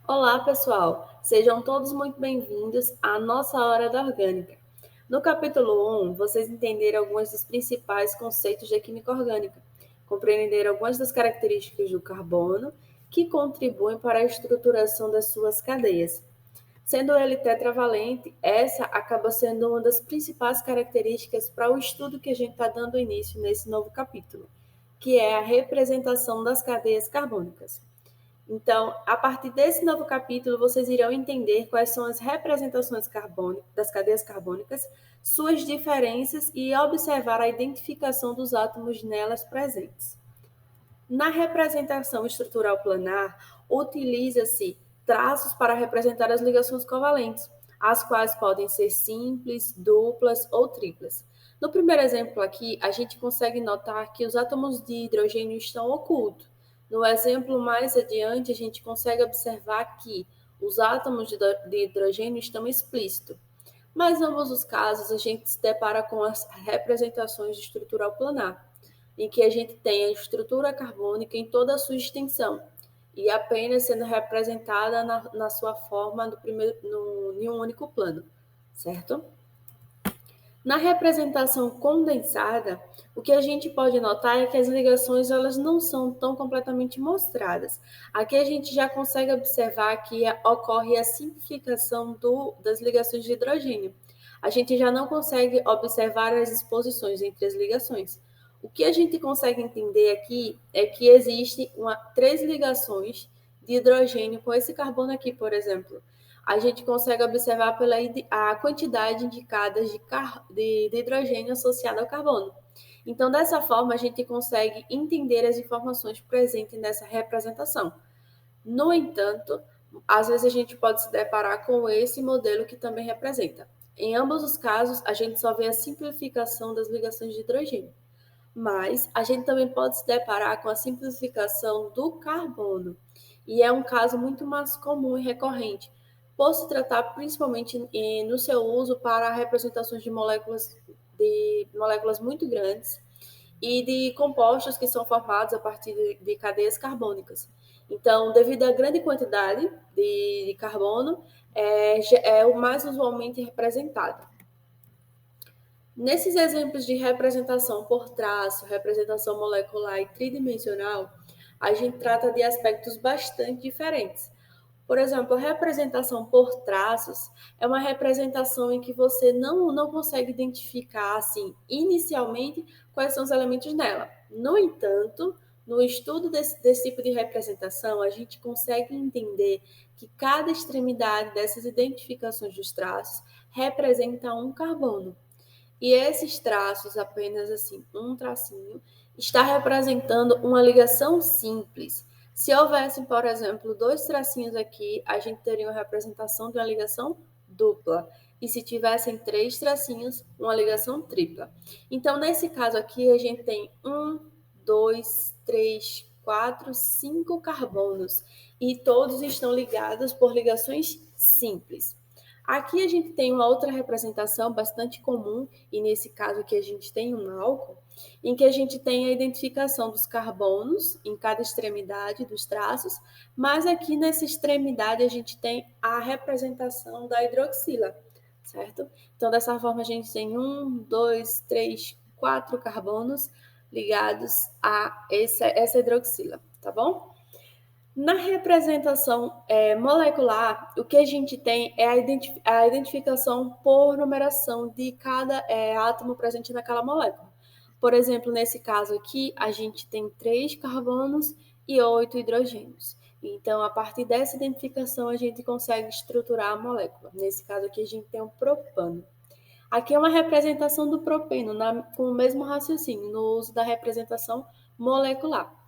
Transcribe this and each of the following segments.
Olá, pessoal! Sejam todos muito bem-vindos à nossa Hora da Orgânica. No capítulo 1, vocês entenderam alguns dos principais conceitos de química orgânica, compreenderam algumas das características do carbono que contribuem para a estruturação das suas cadeias. Sendo ele tetravalente, essa acaba sendo uma das principais características para o estudo que a gente está dando início nesse novo capítulo, que é a representação das cadeias carbônicas. Então, a partir desse novo capítulo, vocês irão entender quais são as representações das cadeias carbônicas, suas diferenças e observar a identificação dos átomos nelas presentes. Na representação estrutural planar, utiliza-se traços para representar as ligações covalentes, as quais podem ser simples, duplas ou triplas. No primeiro exemplo aqui, a gente consegue notar que os átomos de hidrogênio estão ocultos. No exemplo mais adiante, a gente consegue observar que os átomos de hidrogênio estão explícitos. Mas em ambos os casos, a gente se depara com as representações de estrutural planar, em que a gente tem a estrutura carbônica em toda a sua extensão, e apenas sendo representada na sua forma em um único plano, certo? Na representação condensada, o que a gente pode notar é que as ligações elas não são tão completamente mostradas. Aqui a gente já consegue observar que ocorre a simplificação das ligações de hidrogênio. A gente já não consegue observar as exposições entre as ligações. O que a gente consegue entender aqui é que existem três ligações de hidrogênio com esse carbono aqui, por exemplo. A gente consegue observar pela a quantidade indicada de hidrogênio associada ao carbono. Então, dessa forma, a gente consegue entender as informações presentes nessa representação. No entanto, às vezes a gente pode se deparar com esse modelo que também representa. Em ambos os casos, a gente só vê a simplificação das ligações de hidrogênio. Mas a gente também pode se deparar com a simplificação do carbono. E é um caso muito mais comum e recorrente, por se tratar principalmente no seu uso para representações de moléculas muito grandes e de compostos que são formados a partir de cadeias carbônicas. Então, devido à grande quantidade de carbono, é o mais usualmente representado. Nesses exemplos de representação por traço, representação molecular e tridimensional, a gente trata de aspectos bastante diferentes. Por exemplo, a representação por traços é uma representação em que você não consegue identificar, assim, inicialmente, quais são os elementos nela. No entanto, no estudo desse tipo de representação, a gente consegue entender que cada extremidade dessas identificações dos traços representa um carbono. E esses traços, apenas assim, um tracinho, está representando uma ligação simples. Se houvesse, por exemplo, dois tracinhos aqui, a gente teria uma representação de uma ligação dupla. E se tivessem três tracinhos, uma ligação tripla. Então, nesse caso aqui, a gente tem 1, 2, 3, 4, 5 carbonos. E todos estão ligados por ligações simples. Aqui a gente tem uma outra representação bastante comum, e nesse caso aqui a gente tem um álcool, em que a gente tem a identificação dos carbonos em cada extremidade dos traços, mas aqui nessa extremidade a gente tem a representação da hidroxila, certo? Então, dessa forma, a gente tem 1, 2, 3, 4 carbonos ligados a essa hidroxila, tá bom? Na representação molecular, o que a gente tem é a identificação por numeração de cada átomo presente naquela molécula. Por exemplo, nesse caso aqui, a gente tem 3 carbonos e 8 hidrogênios. Então, a partir dessa identificação, a gente consegue estruturar a molécula. Nesse caso aqui, a gente tem o propano. Aqui é uma representação do propeno, com o mesmo raciocínio, no uso da representação molecular.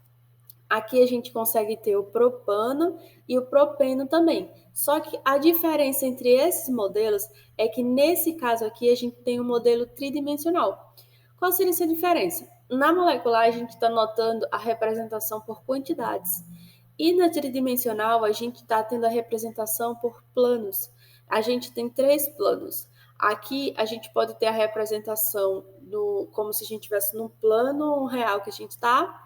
Aqui a gente consegue ter o propano e o propeno também. Só que a diferença entre esses modelos é que nesse caso aqui a gente tem um modelo tridimensional. Qual seria essa diferença? Na molecular a gente está notando a representação por quantidades. E na tridimensional a gente está tendo a representação por planos. A gente tem 3 planos. Aqui a gente pode ter a representação como se a gente estivesse num plano real que a gente está,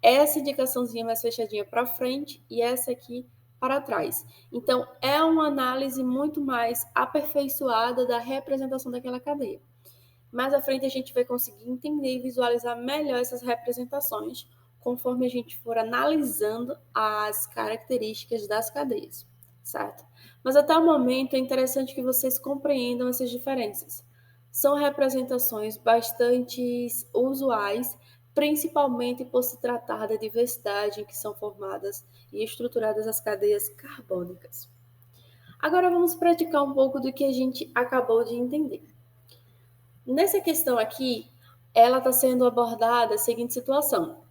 essa indicaçãozinha mais fechadinha para frente e essa aqui para trás. Então, é uma análise muito mais aperfeiçoada da representação daquela cadeia. Mais à frente, a gente vai conseguir entender e visualizar melhor essas representações, conforme a gente for analisando as características das cadeias, certo? Mas até o momento é interessante que vocês compreendam essas diferenças. São representações bastante usuais, principalmente por se tratar da diversidade em que são formadas e estruturadas as cadeias carbônicas. Agora vamos praticar um pouco do que a gente acabou de entender. Nessa questão aqui, ela está sendo abordada a seguinte situação: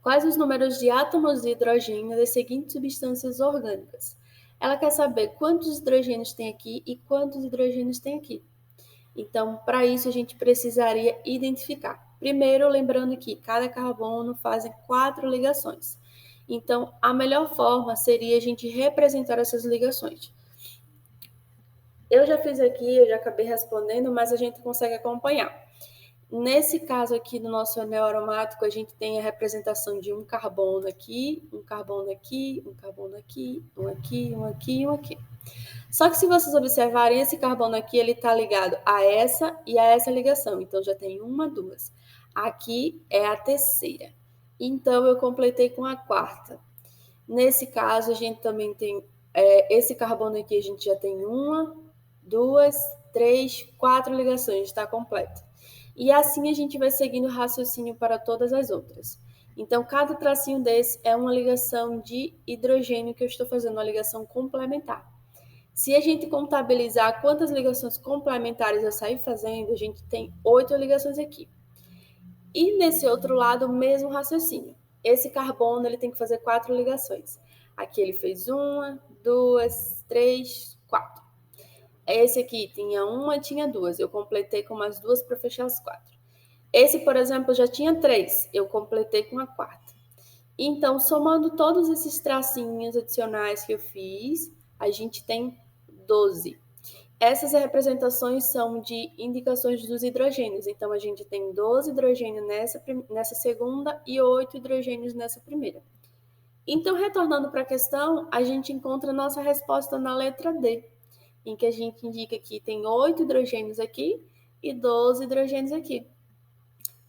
quais os números de átomos de hidrogênio das seguintes substâncias orgânicas? Ela quer saber quantos hidrogênios tem aqui e quantos hidrogênios tem aqui. Então, para isso, a gente precisaria identificar. Primeiro, lembrando que cada carbono faz 4 ligações. Então, a melhor forma seria a gente representar essas ligações. Eu já fiz aqui, eu já acabei respondendo, mas a gente consegue acompanhar. Nesse caso aqui do nosso anel aromático, a gente tem a representação de um carbono aqui, um carbono aqui, um carbono aqui, um aqui, um aqui e um aqui. Só que se vocês observarem, esse carbono aqui, ele está ligado a essa e a essa ligação. Então, já tem uma, duas. Aqui é a terceira. Então, eu completei com a quarta. Nesse caso, a gente também tem esse carbono aqui, a gente já tem uma, duas, três, quatro ligações, está completo. E assim a gente vai seguindo o raciocínio para todas as outras. Então, cada tracinho desse é uma ligação de hidrogênio que eu estou fazendo, uma ligação complementar. Se a gente contabilizar quantas ligações complementares eu saí fazendo, a gente tem 8 ligações aqui. E nesse outro lado, o mesmo raciocínio. Esse carbono ele tem que fazer 4 ligações. Aqui ele fez uma, duas, três, quatro. Esse aqui tinha uma, tinha duas. Eu completei com mais duas para fechar as 4. Esse, por exemplo, já tinha 3. Eu completei com a quarta. Então, somando todos esses tracinhos adicionais que eu fiz, a gente tem 12. Essas representações são de indicações dos hidrogênios. Então, a gente tem 12 hidrogênios nessa segunda e 8 hidrogênios nessa primeira. Então, retornando para a questão, a gente encontra a nossa resposta na letra D, em que a gente indica que tem 8 hidrogênios aqui e 12 hidrogênios aqui.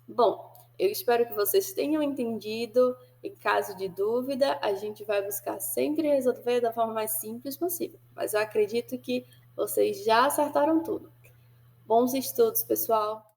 Bom, eu espero que vocês tenham entendido. Em caso de dúvida, a gente vai buscar sempre resolver da forma mais simples possível. Mas eu acredito que vocês já acertaram tudo. Bons estudos, pessoal!